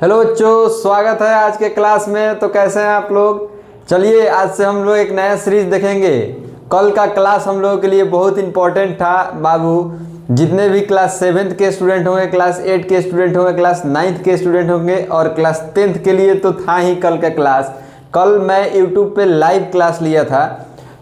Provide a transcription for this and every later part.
Hello बच्चों, स्वागत है आज के क्लास में। तो कैसे हैं आप लोग? चलिए आज से हम लोग एक नया सीरीज देखेंगे। कल का क्लास हम लोगों के लिए बहुत इंपॉर्टेंट था बाबू। जितने भी क्लास 7th के स्टूडेंट होंगे, क्लास 8 के स्टूडेंट होंगे, क्लास 9th के स्टूडेंट होंगे और क्लास 10th के लिए तो था ही कल का क्लास। कल मैं यूट्यूब पे लाइव क्लास लिया था,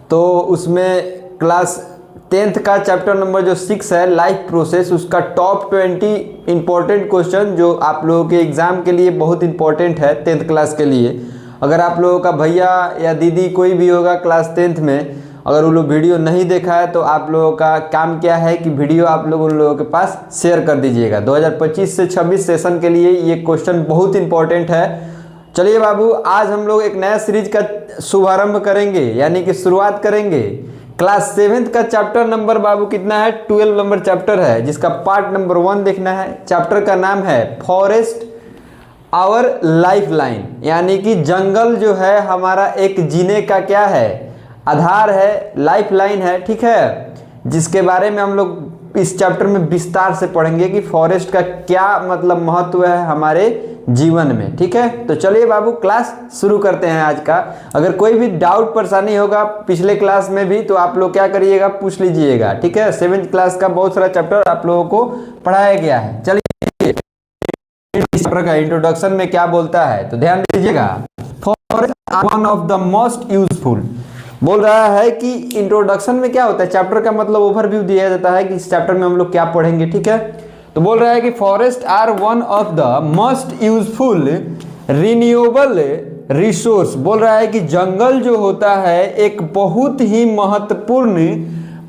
तो उसमें क्लास 10th का चैप्टर नंबर जो 6 है लाइफ प्रोसेस, उसका टॉप 20 इंपॉर्टेंट क्वेश्चन जो आप लोगों के एग्ज़ाम के लिए बहुत इंपॉर्टेंट है 10th क्लास के लिए। अगर आप लोगों का भैया या दीदी कोई भी होगा क्लास 10th में, अगर वो लोग वीडियो नहीं देखा है तो आप लोगों का काम क्या है कि वीडियो आप लोग उन लोगों के पास शेयर कर दीजिएगा। 2025 से 26 सेशन के लिए ये क्वेश्चन बहुत इंपॉर्टेंट है। चलिए बाबू, आज हम लोग एक नया सीरीज का शुभारंभ करेंगे, यानी कि शुरुआत करेंगे। क्लास 7th का चैप्टर नंबर बाबू कितना है? 12 नंबर चैप्टर है, जिसका पार्ट नंबर 1 देखना है। चैप्टर का नाम है फॉरेस्ट आवर लाइफ लाइन, यानी कि जंगल जो है हमारा एक जीने का क्या है? आधार है, लाइफ लाइन है, ठीक है। जिसके बारे में हम लोग इस चैप्टर में विस्तार से पढ़ेंगे कि फॉरेस्ट का क्या मतलब महत्व है हमारे जीवन में, ठीक है। तो चलिए बाबू क्लास शुरू करते हैं आज का। अगर कोई भी डाउट परेशानी होगा पिछले क्लास में भी तो आप लोग क्या करिएगा, पूछ लीजिएगा, ठीक है। 7th क्लास का बहुत सारा चैप्टर आप लोगों को पढ़ाया गया है। चलिए इस चैप्टर का इंट्रोडक्शन में क्या बोलता है तो ध्यान दीजिएगा। Forest are one of the most useful, बोल रहा है कि इंट्रोडक्शन में क्या होता है, चैप्टर का मतलब ओवरव्यू दिया जाता है कि इस चैप्टर में हम लोग क्या पढ़ेंगे, ठीक है। तो बोल रहा है कि forest are one of the most useful renewable resource. बोल रहा है कि जंगल जो होता है एक बहुत ही महत्वपूर्ण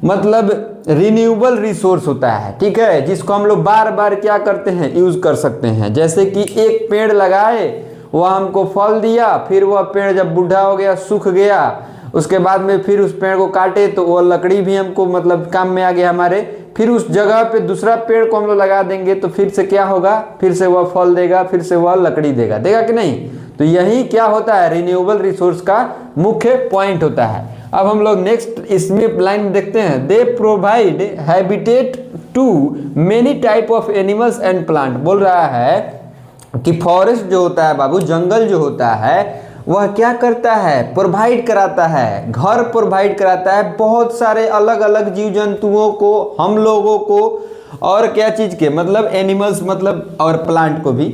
मतलब रिन्यूएबल रिसोर्स होता है, ठीक है, जिसको हम लोग बार बार क्या करते हैं, यूज कर सकते हैं। जैसे कि एक पेड़ लगाए, वह हमको फल दिया, फिर वह पेड़ जब बूढ़ा हो गया, सूख गया, उसके बाद में फिर उस पेड़ को काटे तो वह लकड़ी भी हमको मतलब काम में आ गया हमारे। फिर उस जगह पे दूसरा पेड़ को हम लोग लगा देंगे तो फिर से क्या होगा, फिर से वह फल देगा, फिर से वह लकड़ी देगा, देगा कि नहीं। तो यही क्या होता है, रिन्यूएबल रिसोर्स का मुख्य पॉइंट होता है। अब हम लोग नेक्स्ट इसमें लाइन देखते हैं। They provide habitat to many type of animals and plant. बोल रहा है कि फॉरेस्ट जो होता है बाबू, जंगल जो होता है वह क्या करता है, प्रोवाइड कराता है, घर प्रोवाइड कराता है बहुत सारे अलग अलग जीव जंतुओं को, हम लोगों को, और क्या चीज़ के मतलब एनिमल्स मतलब और प्लांट को भी।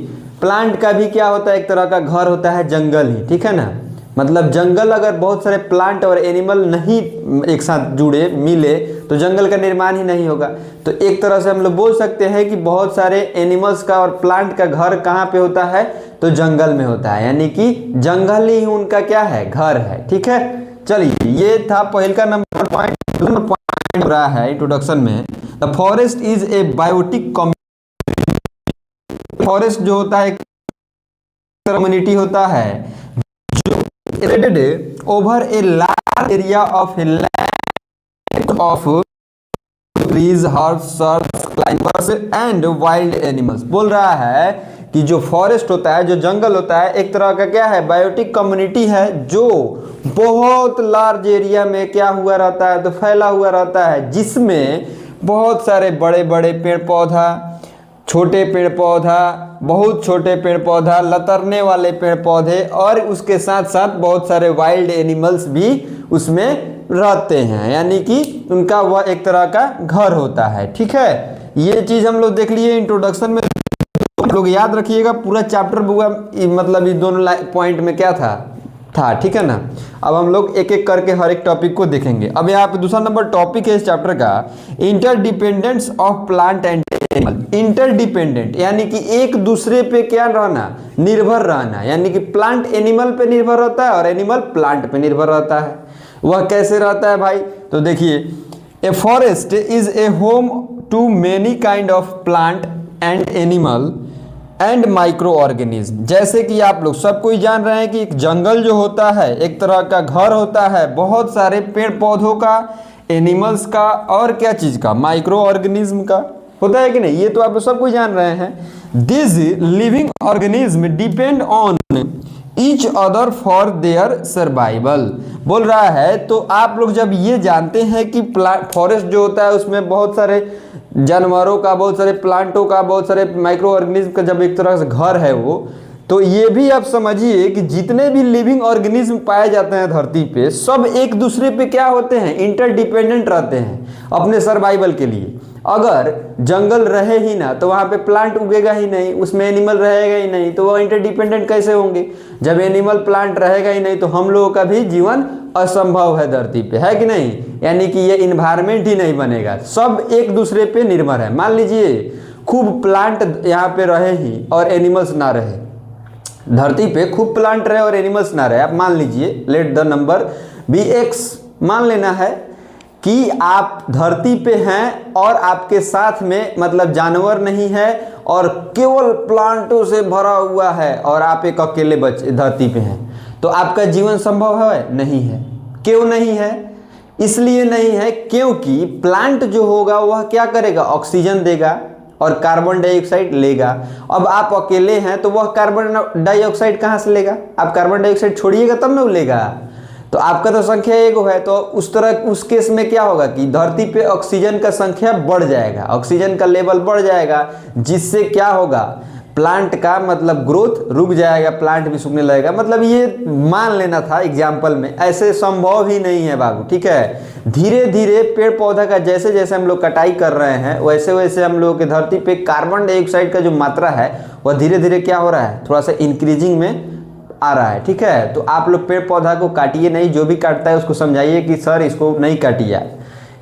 प्लांट का भी क्या होता है, एक तरह का घर होता है जंगल ही, ठीक है ना। मतलब जंगल अगर बहुत सारे प्लांट और एनिमल नहीं एक साथ जुड़े मिले तो जंगल का निर्माण ही नहीं होगा। तो एक तरह से हम लोग बोल सकते हैं कि बहुत सारे एनिमल्स का और प्लांट का घर कहाँ पे होता है, तो जंगल में होता है, यानी कि जंगल ही उनका क्या है, घर है, ठीक है। चलिए ये था पहल का नंबर पॉइंट हो रहा है इंट्रोडक्शन में। The forest is a biotic community. Forest जो होता है कम्युनिटी होता है over a large area of land of trees, herbs, shrubs, climbers and wild animals। बोल रहा है कि जो फॉरेस्ट होता है, जो जंगल होता है, एक तरह का क्या है, बायोटिक कम्युनिटी है जो बहुत लार्ज एरिया में क्या हुआ रहता है, तो फैला हुआ रहता है, जिसमें बहुत सारे बड़े बड़े पेड़ पौधा, छोटे पेड़ पौधा, बहुत छोटे पेड़ पौधा, लतरने वाले पेड़ पौधे और उसके साथ साथ बहुत सारे वाइल्ड एनिमल्स भी उसमें रहते हैं, यानी कि उनका वह एक तरह का घर होता है, ठीक है। ये चीज़ हम लोग देख लिए इंट्रोडक्शन में। आप लोग याद रखिएगा पूरा चैप्टर मतलब ये दोनों पॉइंट में क्या था, ठीक है ना। अब हम लोग एक एक करके हर एक टॉपिक को देखेंगे। अब यहाँ पे दूसरा नंबर टॉपिक है इस चैप्टर का, interdependence of plant and animal. Interdependent यानी कि एक दूसरे पे क्या रहना, निर्भर रहना, यानी कि प्लांट एनिमल पे निर्भर रहता है और एनिमल प्लांट पे निर्भर रहता है। वह कैसे रहता है भाई, तो देखिए, a forest is a home to many kind of plant and animal and micro organism. जैसे कि आप लोग सब कोई जान रहे हैं कि एक जंगल जो होता है एक तरह का घर होता है, बहुत सारे पेड़ पौधों का, एनिमल्स का और क्या चीज़ का, माइक्रो ऑर्गेनिज्म का होता है कि नहीं। ये तो आप लोग सब कोई जान रहे हैं। This living organism depend on each other for their survival. बोल रहा है तो आप लोग जब ये जानते हैं कि फॉरेस्ट जो होता है उसमें बहुत सारे जानवरों का, बहुत सारे प्लांटों का, बहुत सारे माइक्रो ऑर्गेनिज्म का जब एक तरह से घर है वो, तो ये भी आप समझिए कि जितने भी लिविंग ऑर्गेनिज्म पाए जाते हैं धरती पे, सब एक दूसरे पे क्या होते हैं, इंटरडिपेंडेंट रहते हैं अपने सर्वाइवल के लिए। अगर जंगल रहे ही ना तो वहाँ पे प्लांट उगेगा ही नहीं, उसमें एनिमल रहेगा ही नहीं, तो वो इंटरडिपेंडेंट कैसे होंगे। जब एनिमल प्लांट रहेगा ही नहीं तो हम लोगों का भी जीवन असंभव है धरती पे, है कि नहीं। यानी कि ये इन्वायरमेंट ही नहीं बनेगा, सब एक दूसरे पे निर्भर है। मान लीजिए खूब प्लांट यहाँ पे रहे ही और एनिमल्स ना रहे, धरती पे खूब प्लांट रहे और एनिमल्स ना रहे। आप मान लीजिए, let the number be X, मान लेना है कि आप धरती पे हैं और आपके साथ में मतलब जानवर नहीं है और केवल प्लांटों से भरा हुआ है और आप एक अकेले धरती पे हैं, तो आपका जीवन संभव है? नहीं है। क्यों नहीं है? इसलिए नहीं है क्योंकि प्लांट जो होगा वह क्या करेगा, ऑक्सीजन देगा और कार्बन डाइऑक्साइड लेगा। अब आप अकेले हैं तो वह कार्बन डाइऑक्साइड कहाँ से लेगा? आप कार्बन डाइऑक्साइड छोड़िएगा तब ना वो लेगा। तो आपका तो संख्या एक है, तो उस तरह उस केस में क्या होगा कि धरती पे ऑक्सीजन का संख्या बढ़ जाएगा, ऑक्सीजन का लेवल बढ़ जाएगा, जिससे क्या होगा, प्लांट का मतलब ग्रोथ रुक जाएगा, प्लांट भी सूखने लगेगा। मतलब ये मान लेना था एग्जाम्पल में, ऐसे संभव ही नहीं है बाबू, ठीक है। धीरे धीरे पेड़ पौधा का जैसे जैसे हम लोग कटाई कर रहे हैं वैसे वैसे हम लोग के धरती पे कार्बन डाइऑक्साइड का जो मात्रा है वह धीरे धीरे क्या हो रहा है, थोड़ा सा इंक्रीजिंग में आ रहा है, ठीक है। तो आप लोग पेड़ पौधा को काटिए नहीं, जो भी काटता है उसको समझाइए कि सर इसको नहीं काटिए,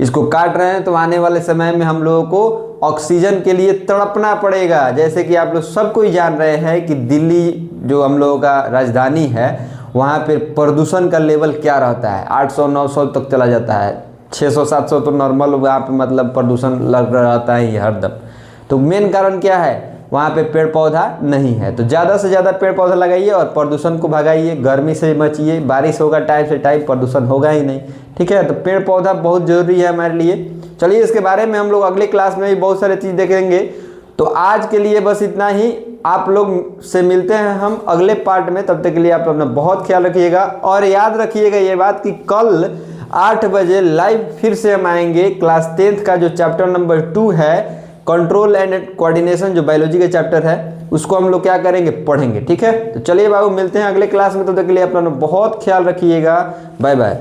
इसको काट रहे हैं तो आने वाले समय में हम लोगों को ऑक्सीजन के लिए तड़पना पड़ेगा। जैसे कि आप लोग सब कोई जान रहे हैं कि दिल्ली जो हम लोगों का राजधानी है वहाँ पे प्रदूषण का लेवल क्या रहता है, 800-900 तक चला जाता है, 600-700 तो नॉर्मल वहाँ पे मतलब प्रदूषण लग रहता है ये हरदम। तो मेन कारण क्या है, वहाँ पे पेड़ पौधा नहीं है। तो ज़्यादा से ज़्यादा पेड़ पौधा लगाइए और प्रदूषण को भगाइए, गर्मी से बचिए, बारिश होगा टाइम से टाइम, प्रदूषण होगा ही नहीं, ठीक है। तो पेड़ पौधा बहुत ज़रूरी है हमारे लिए। चलिए इसके बारे में हम लोग अगले क्लास में भी बहुत सारे चीज़ देखेंगे। तो आज के लिए बस इतना ही, आप लोग से मिलते हैं हम अगले पार्ट में। तब तक के लिए आप अपना बहुत ख्याल रखिएगा और याद रखिएगा ये बात कि कल 8 बजे लाइव फिर से हम आएंगे। क्लास 10th का जो चैप्टर नंबर 2 है, कंट्रोल एंड कोऑर्डिनेशन, जो बायोलॉजी का चैप्टर है, उसको हम लोग क्या करेंगे, पढ़ेंगे, ठीक है। तो चलिए बाबू मिलते हैं अगले क्लास में, तब तक के लिए अपना बहुत ख्याल रखिएगा। Bye bye.